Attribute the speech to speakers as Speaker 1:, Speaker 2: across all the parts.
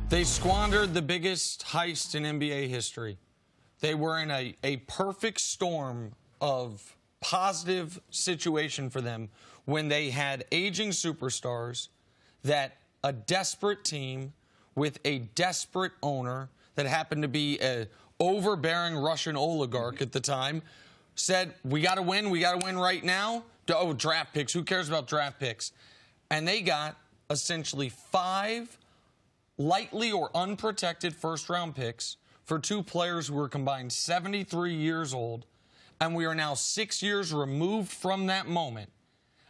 Speaker 1: They squandered the biggest heist in NBA history. They were in a perfect storm of positive situation for them when they had aging superstars, that a desperate team with a desperate owner that happened to be an overbearing Russian oligarch at the time, said, we got to win right now. Oh, draft picks. Who cares about draft picks? And they got essentially 5 lightly or unprotected first-round picks for 2 players who were combined 73 years old, and we are now 6 years removed from that moment,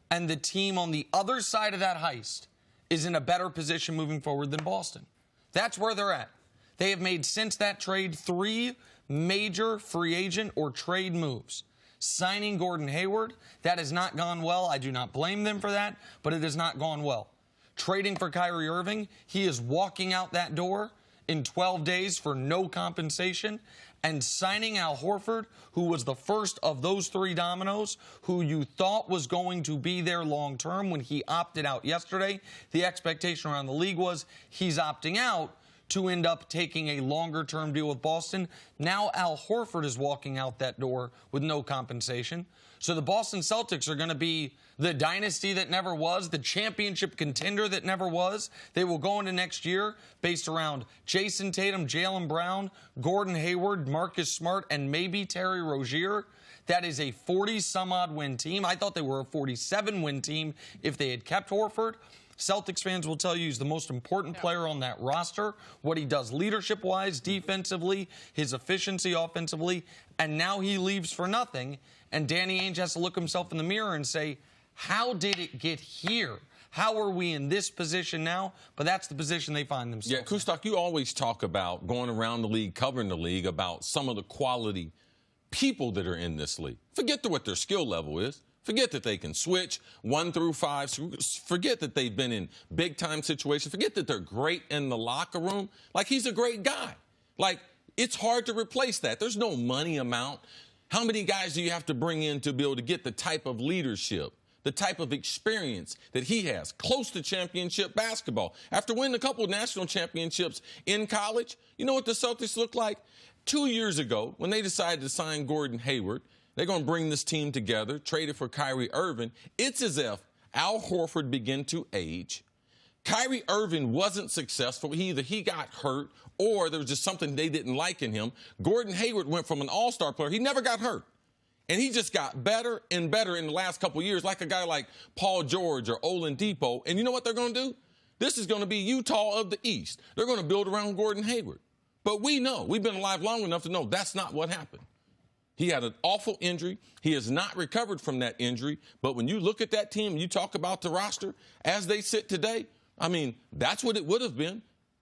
Speaker 1: and the team on the other side of that heist is in a better position moving forward than Boston. That's where they're at. They have made, since that trade, 3 major free agent or trade moves. Signing Gordon Hayward, that has not gone well. I do not blame them for that, but it has not gone well. Trading for Kyrie Irving, he is walking out that door in 12 days for no compensation. And signing Al Horford, who was the first of those 3 dominoes, who you thought was going to be there long term when he opted out yesterday. The expectation around the league was he's opting out to end up taking a longer-term deal with Boston. Now Al Horford is walking out that door with no compensation. So the Boston Celtics are going to be the dynasty that never was, the championship contender that never was. They will go into next year based around Jason Tatum, Jaylen Brown, Gordon Hayward, Marcus Smart, and maybe Terry Rozier. That is a 40-some-odd win team. I thought they were a 47-win team if they had kept Horford. Celtics fans will tell you he's the most important player on that roster, what he does leadership-wise, defensively, his efficiency offensively, and now he leaves for nothing, and Danny Ainge has to look himself in the mirror and say, how did it get here? How are we in this position now? But that's the position they find themselves in.
Speaker 2: Yeah, Kustok, you always talk about going around the league, covering the league, about some of the quality people that are in this league. Forget what their skill level is. Forget that they can switch 1 through 5. Forget that they've been in big-time situations. Forget that they're great in the locker room. Like, he's a great guy. Like, it's hard to replace that. There's no money amount. How many guys do you have to bring in to be able to get the type of leadership, the type of experience that he has, close to championship basketball? After winning a couple of national championships in college, you know what the Celtics look like? 2 years ago, when they decided to sign Gordon Hayward, they're going to bring this team together, trade it for Kyrie Irving. It's as if Al Horford began to age. Kyrie Irving wasn't successful. Either he got hurt or there was just something they didn't like in him. Gordon Hayward went from an all-star player. He never got hurt. And he just got better and better in the last couple of years, like a guy like Paul George or Oladipo. And you know what they're going to do? This is going to be Utah of the East. They're going to build around Gordon Hayward. But we know, we've been alive long enough to know that's not what happened. He had an awful injury. He has not recovered from that injury. But when you look at that team and you talk about the roster as they sit today, I mean, that's what it would have been.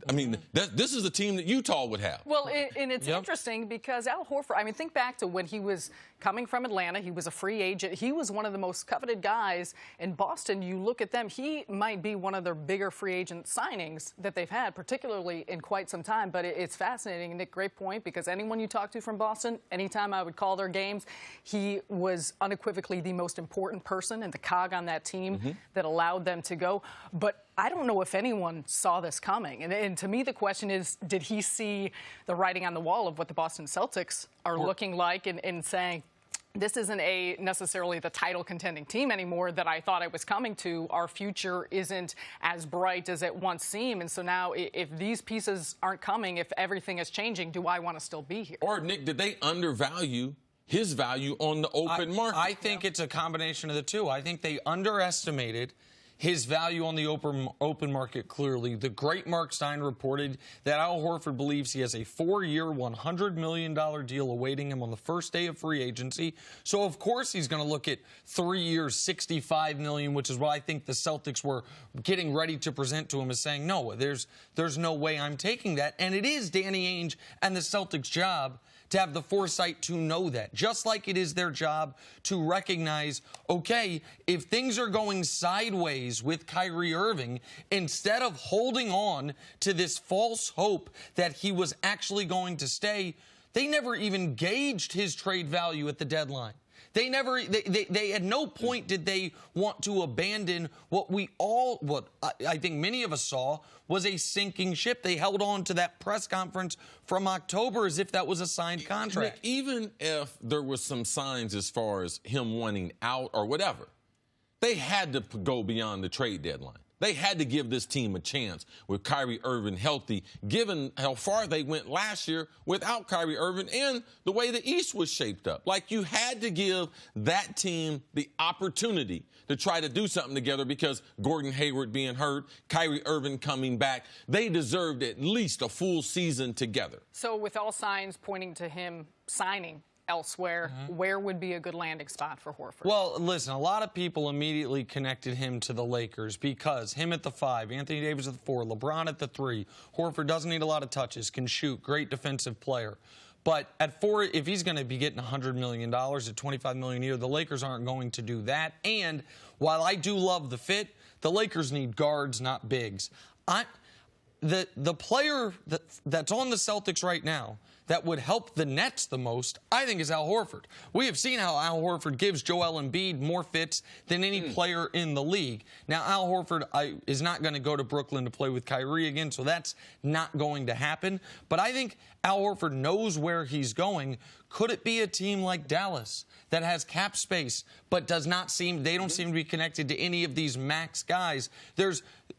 Speaker 2: I mean, this is the team that Utah would have.
Speaker 3: Well, and it's interesting because Al Horford, I mean, think back to when he was coming from Atlanta. He was a free agent. He was one of the most coveted guys in Boston. You look at them, he might be one of their bigger free agent signings that they've had, particularly in quite some time. But it's fascinating. Nick, great point, because anyone you talk to from Boston, anytime I would call their games, he was unequivocally the most important person and the cog on that team that allowed them to go. But I don't know if anyone saw this coming. And to me, the question is, did he see the writing on the wall of what the Boston Celtics are looking like and saying, this isn't necessarily the title contending team anymore that I thought I was coming to. Our future isn't as bright as it once seemed. And so now if these pieces aren't coming, if everything is changing, do I want to still be here?
Speaker 2: Or, Nick, did they undervalue his value on the open market?
Speaker 1: I think it's a combination of the two. I think they underestimated his value on the open market, clearly. The great Mark Stein reported that Al Horford believes he has a 4-year, $100 million deal awaiting him on the first day of free agency. So, of course, he's going to look at 3 years, $65 million, which is what I think the Celtics were getting ready to present to him as saying, no, there's no way I'm taking that. And it is Danny Ainge and the Celtics' job to have the foresight to know that, just like it is their job to recognize, okay, if things are going sideways with Kyrie Irving, instead of holding on to this false hope that he was actually going to stay, they never even gauged his trade value at the deadline. They at no point did they want to abandon what I think many of us saw was a sinking ship. They held on to that press conference from October as if that was a signed contract.
Speaker 2: Nick, even if there was some signs as far as him wanting out or whatever, they had to go beyond the trade deadline. They had to give this team a chance with Kyrie Irving healthy, given how far they went last year without Kyrie Irving and the way the East was shaped up. Like, you had to give that team the opportunity to try to do something together because Gordon Hayward being hurt, Kyrie Irving coming back, they deserved at least a full season together.
Speaker 3: So with all signs pointing to him signing elsewhere, where would be a good landing spot for Horford?
Speaker 1: Well, listen, a lot of people immediately connected him to the Lakers because him at the 5, Anthony Davis at the 4, LeBron at the 3. Horford doesn't need a lot of touches, can shoot, great defensive player. But at 4, if he's going to be getting $100 million at $25 million a year, the Lakers aren't going to do that. And while I do love the fit, the Lakers need guards, not bigs. The player that's on the Celtics right now that would help the Nets the most, I think, is Al Horford. We have seen how Al Horford gives Joel Embiid more fits than any player in the league. Now, Al Horford is not going to go to Brooklyn to play with Kyrie again, so that's not going to happen. But I think Al Horford knows where he's going. Could it be a team like Dallas that has cap space but don't seem to be connected to any of these max guys?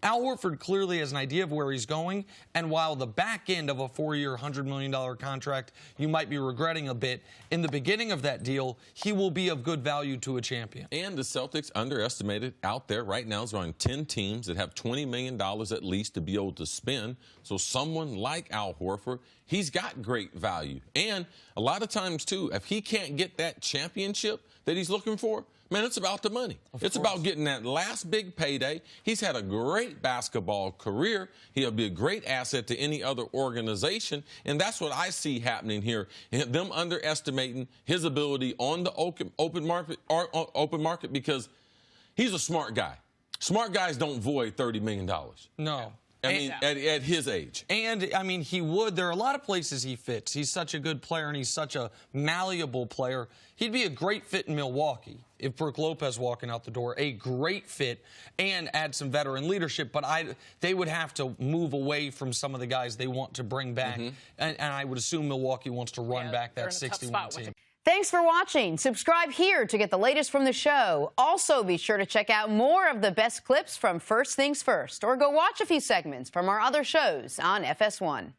Speaker 1: Al Horford clearly has an idea of where he's going, and while the back end of a 4-year, $100 million contract you might be regretting a bit, in the beginning of that deal, he will be of good value to a champion.
Speaker 2: And the Celtics, underestimated out there right now, is around 10 teams that have $20 million at least to be able to spend. So someone like Al Horford, he's got great value. And a lot of times, too, if he can't get that championship that he's looking for, man, it's about the money. It's about getting that last big payday. He's had a great basketball career. He'll be a great asset to any other organization. And that's what I see happening here. Them underestimating his ability on the open market because he's a smart guy. Smart guys don't void $30 million.
Speaker 1: No.
Speaker 2: I mean, at his age.
Speaker 1: And, I mean, he would. There are a lot of places he fits. He's such a good player, and he's such a malleable player. He'd be a great fit in Milwaukee if Brook Lopez walking out the door. A great fit and add some veteran leadership. But they would have to move away from some of the guys they want to bring back. And I would assume Milwaukee wants to run back that 61 team.
Speaker 4: Thanks for watching. Subscribe here to get the latest from the show. Also, be sure to check out more of the best clips from First Things First, or go watch a few segments from our other shows on FS1.